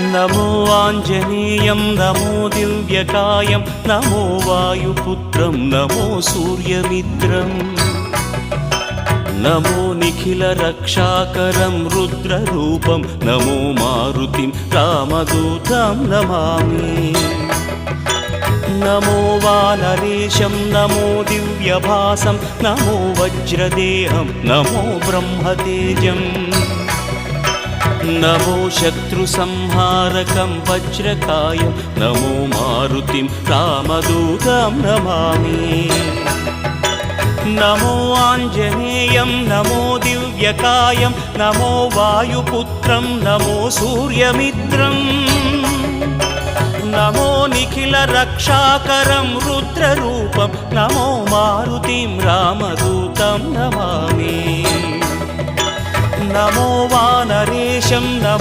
नमो आञ्जनेयं नमो दिव्यकायं नमो वायुपुत्रं नमो सूर्यमित्रम् नमो निखिलरक्षाकरं रुद्ररूपं नमो मारुतिं रामदूतं Namami नमो वानरेशं नमो दिव्यभासं नमो वज्रदेहं नमो ब्रह्मतेजम् नमो शत्रुसंहारकं वज्रकायं नमो मारुतिं रामदूतं Namami नमो आञ्जनेयं नमो दिव्यकायं नमो वायुपुत्रं नमो सूर्यमित्रम् नमो निखिलरक्षाकरं रुद्ररूपं नमो मारुतिं रामदूतं Namami नमो वानरेशं नमो